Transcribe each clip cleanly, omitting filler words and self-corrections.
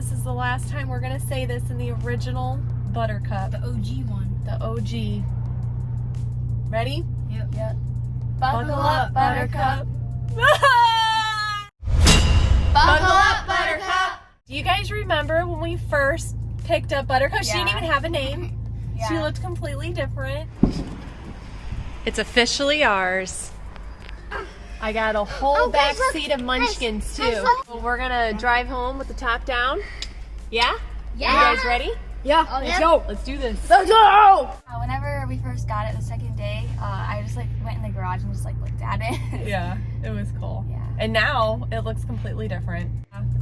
this is the last time we're gonna say this in the original Buttercup. The OG one. The OG. Ready? Yep. Buckle up, Buttercup. Buckle up, Buttercup. Do you guys remember when we first picked up Buttercup? She didn't Yeah. even have a name. Yeah. She looked completely different. It's officially ours. I got a whole back seat of munchkins too. Well, we're gonna drive home with the top down. Yeah? Yeah. You guys ready? Yeah. Let's go. Let's do this. Let's go. Whenever we first got it the second day, I just like went in the garage and just like looked at it. Yeah, it was cool. Yeah. And now it looks completely different.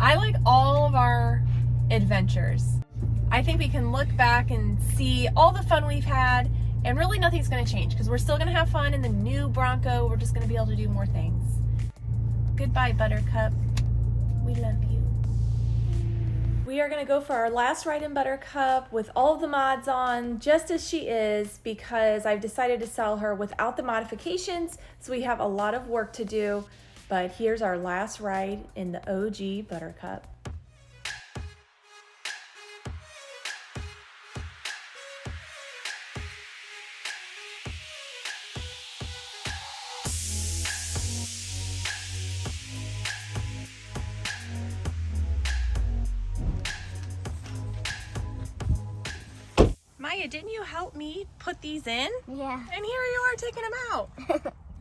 I like all of our adventures. I think we can look back and see all the fun we've had, and really nothing's gonna change because we're still gonna have fun in the new Bronco. We're just gonna be able to do more things. Goodbye, Buttercup. We love you. We are gonna go for our last ride in Buttercup with all of the mods on, just as she is, because I've decided to sell her without the modifications, so we have a lot of work to do. But here's our last ride in the OG Buttercup. Maya, didn't you help me put these in? Yeah. And here you are taking them out.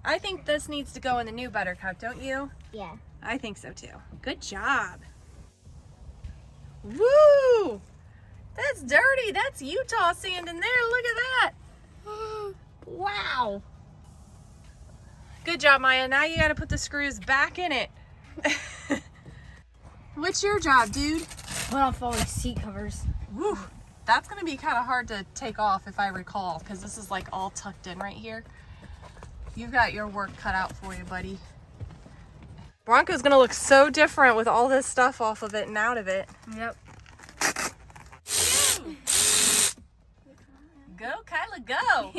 I think this needs to go in the new Buttercup, don't you? Yeah. I think so too. Good job. Woo! That's dirty. That's Utah sand in there. Look at that. Wow. Good job, Maya. Now you got to put the screws back in it. What's your job, dude? Put off all these seat covers. Woo. That's going to be kind of hard to take off if I recall, because this is like all tucked in right here. You've got your work cut out for you, buddy. Bronco's going to look so different with all this stuff off of it and out of it. Yep. Go, Kyla, go.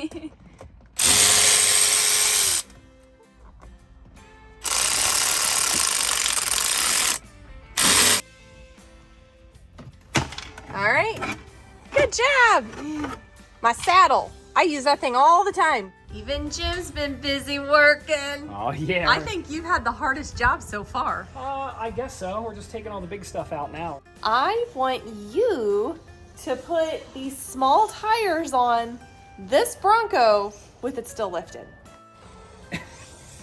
All right. Good job. My saddle. I use that thing all the time. Even Jim's been busy working. Oh, yeah. I think you've had the hardest job so far. I guess so. We're just taking all the big stuff out now. I want you to put these small tires on this Bronco with it still lifted.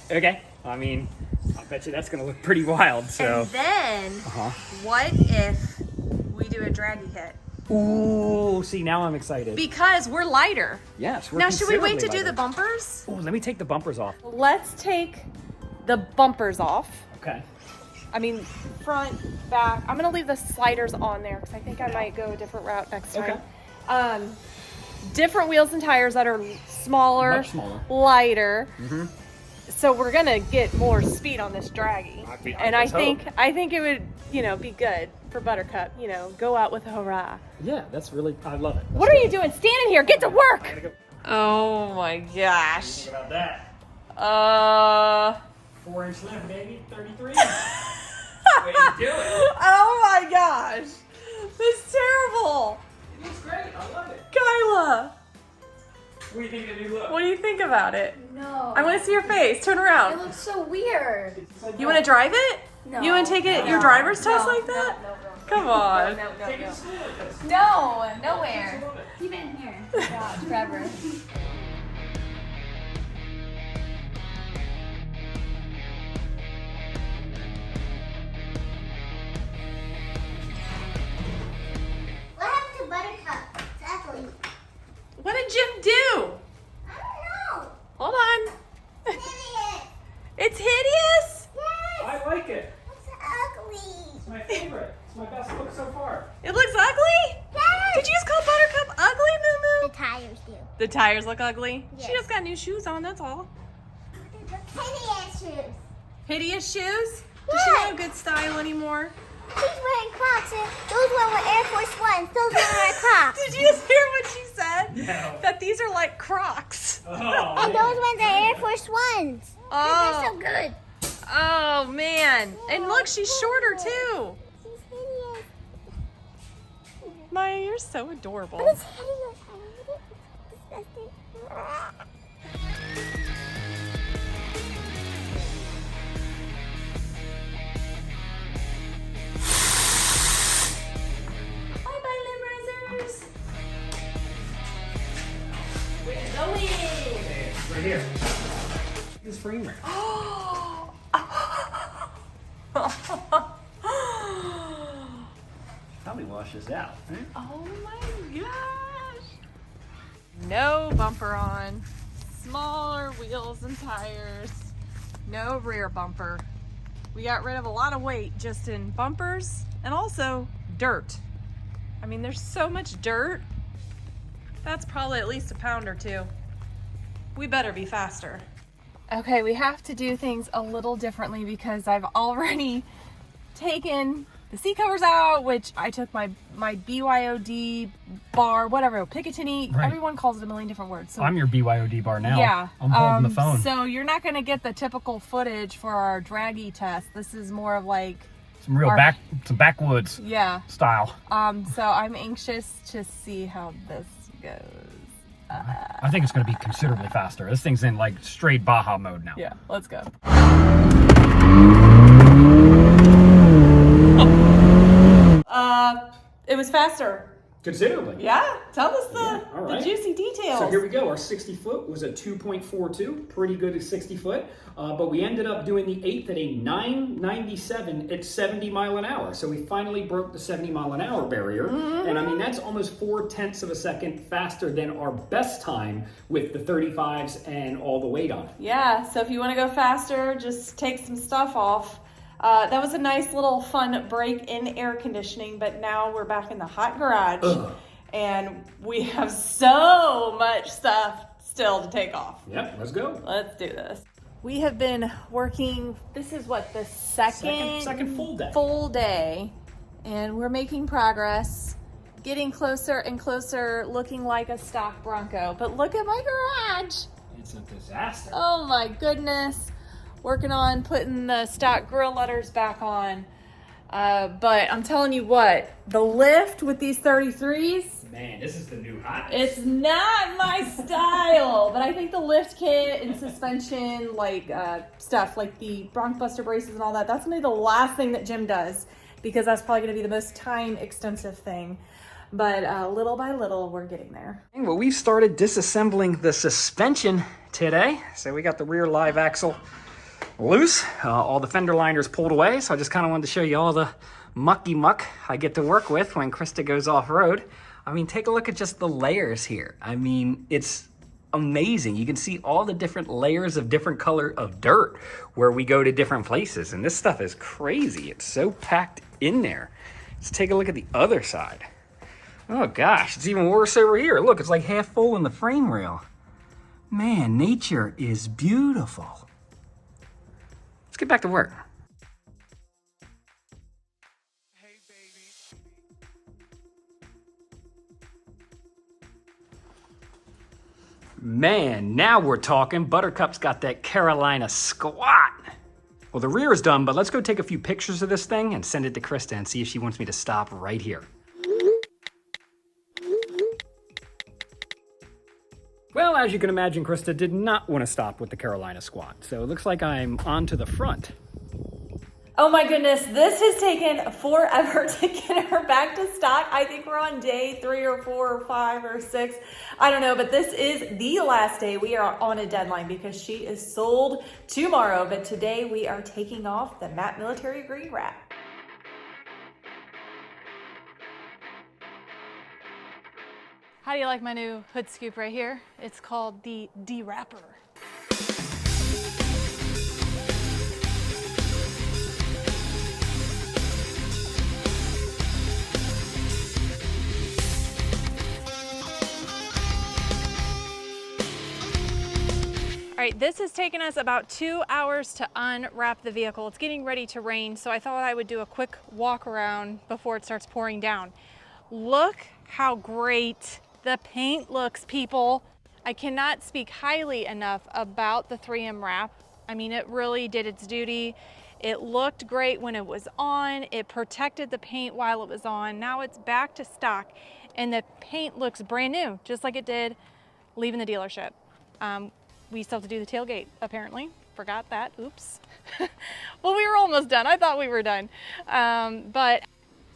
Okay. I mean, I bet you that's going to look pretty wild, so. And then, what if we do a draggy hit? Ooh, see, now I'm excited. Because we're lighter. Yes, we're Now, should we wait to considerably do the lighter. bumpers? Ooh, let me take the bumpers off. Let's take the bumpers off. Okay. I mean, front, back. I'm gonna leave the sliders on there because I think I might go a different route next time. Okay. Different wheels and tires that are smaller, Much smaller. lighter. Mm-hmm. So we're gonna get more speed on this draggy. And I think it would, be good for Buttercup. Go out with a hurrah. Yeah, that's really, I love it. What are you doing? Standing here. Get to work. I gotta go. Oh my gosh. Think about that. 4-inch lift, baby. 33. Way to do it. Oh my gosh. That's terrible. It looks great. I love it. Kyla, What do you think of the new look? what do you think about it? No. I want to see your face. Turn It around. looks so weird. You want to drive it? No. You want to take it your driver's test like that? Come on. Take it to school with us. No, nowhere. I love it. Keep it in here. God, forever. What happened to Buttercup? It's ugly. What did Jim do? I don't know. Hold on. Idiot. It's hideous. Yes. I like it. It's ugly. It's my favorite. It's my best look so far. It looks ugly? Yes. Did you just call Buttercup ugly, Moo The Moo? tires do. The tires look ugly? She Yes. just got new shoes on, that's all. Hideous shoes. Hideous shoes? Does she not have good style anymore? She's wearing Crocs and those ones were Air Force Ones. Those ones are Crocs. Did you just hear what she said? No. That these are like Crocs. Oh, And those ones are Air Force Ones. They're Oh, so good. oh man. And look, she's shorter too. She's hideous. Maya, you're so adorable. It's disgusting. Bye-bye, limb risers. Right here. This frame rate. Probably wash this out, right? Oh my gosh. No bumper on. Smaller wheels and tires. No rear bumper. We got rid of a lot of weight just in bumpers and also dirt. I mean, there's so much dirt. That's probably at least a pound or two. We better be faster. Okay, we have to do things a little differently because I've already taken the seat covers out, which I took my BYOD bar, whatever, Picatinny. Right. Everyone calls it a million different words. So I'm your BYOD bar now. yeah, I'm holding the phone. So you're not gonna get the typical footage for our draggy test. This is more of like Some real some backwoods yeah. style. So I'm anxious to see how this goes. I think it's going to be considerably faster. This thing's in like straight Baja mode now. Yeah, let's go. It was faster. Considerably. Yeah, tell us all right. the juicy details. So here we go. Our 60 foot was a 2.42, pretty good at 60 foot. But we ended up doing the 8th at a 997 at 70 mile an hour. So we finally broke the 70 mile an hour barrier. And I mean, that's almost 0.4 of a second faster than our best time with the 35s and all the weight on it. Yeah, so if you want to go faster, just take some stuff off. That was a nice little fun break in air conditioning, but now we're back in the hot garage. Ugh. And we have so much stuff still to take off. Yep, let's go. Let's do this. We have been working, this is what, the Second full day. Full day, and we're making progress, getting closer and closer, looking like a stock Bronco. But look at my garage. It's a disaster. Oh my goodness. Working on putting the stock grill letters back on. But I'm telling you what, the lift with these 33s, Man, this is the new hot. it's not my style, but I think the lift kit and suspension, like stuff like the Bronc Buster braces and all that, that's gonna be the last thing that Jim does because that's probably gonna be the most time extensive thing. But little by little, we're getting there. Well, we started disassembling the suspension today. So we got the rear live axle loose, all the fender liners pulled away. So I just kind of wanted to show you all the mucky muck I get to work with when KRISTA goes off-road. I mean, take a look at just the layers here. I mean, it's amazing. You can see all the different layers of different color of dirt where we go to different places. And this stuff is crazy. It's so packed in there. Let's take a look at the other side. Oh gosh, it's even worse over here. Look, it's like half full in the frame rail. Man, nature is beautiful. Let's get back to work. Man, now we're talking. Buttercup's got that Carolina squat. Well, the rear is done, but let's go take a few pictures of this thing and send it to KRISTA and see if she wants me to stop right here. Well, as you can imagine, KRISTA did not want to stop with the Carolina squat, so it looks like I'm on to the front. Oh my goodness, this has taken forever to get her back to stock. I think we're on day 3 or 4 or 5 or 6. I don't know, but this is the last day. We are on a deadline because she is sold tomorrow. But today we are taking off the matte military green wrap. How do you like my new hood scoop right here? It's called the D-Wrapper. All right, this has taken us about 2 hours to unwrap the vehicle. It's getting ready to rain, so I thought I would do a quick walk around before it starts pouring down. Look how great the paint looks, people. I cannot speak highly enough about the 3M wrap. I mean, it really did its duty. It looked great when it was on. It protected the paint while it was on. Now it's back to stock and the paint looks brand new, just like it did leaving the dealership. We still have to do the tailgate, apparently. Forgot that, oops. Well, we were almost done. I thought we were done. But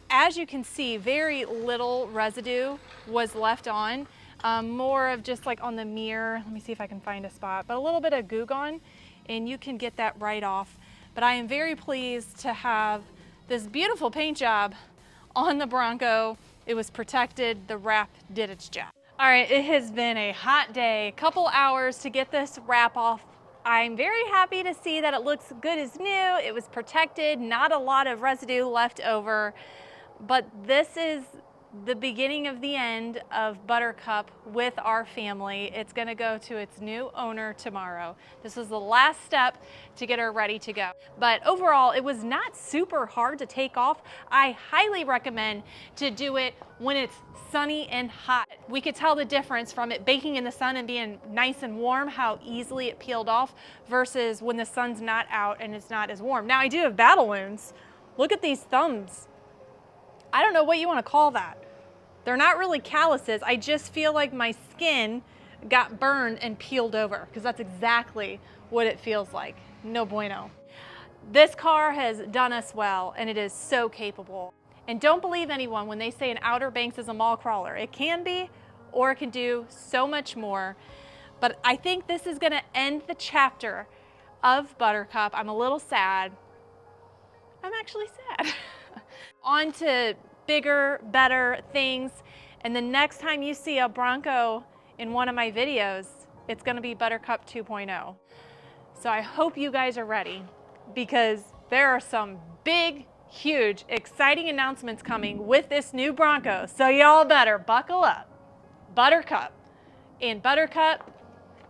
as you can see, very little residue was left on. More of just like on the mirror. Let me see if I can find a spot, but a little bit of Goo Gone and you can get that right off. But I am very pleased to have this beautiful paint job on the Bronco. It was protected, the wrap did its job. All right, it has been a hot day, a couple hours to get this wrap off. I'm very happy to see that it looks good as new. It was protected, not a lot of residue left over, but this is the beginning of the end of Buttercup with our family. It's gonna go to its new owner tomorrow. This was the last step to get her ready to go. But overall, it was not super hard to take off. I highly recommend to do it when it's sunny and hot. We could tell the difference from it baking in the sun and being nice and warm, how easily it peeled off, versus when the sun's not out and it's not as warm. Now I do have battle wounds. Look at these thumbs. I don't know what you want to call that. They're not really calluses. I just feel like my skin got burned and peeled over, because that's exactly what it feels like. No bueno. This car has done us well, and it is so capable. And don't believe anyone when they say an Outer Banks is a mall crawler. It can be, or it can do so much more. But I think this is gonna end the chapter of Buttercup. I'm a little sad. I'm actually sad. On to bigger, better things. And the next time you see a Bronco in one of my videos, it's gonna be Buttercup 2.0. So I hope you guys are ready, because there are some big, huge, exciting announcements coming with this new Bronco. So y'all better buckle up. Buttercup. And Buttercup,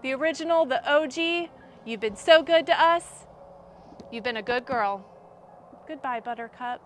the original, the OG, you've been so good to us. You've been a good girl. Goodbye, Buttercup.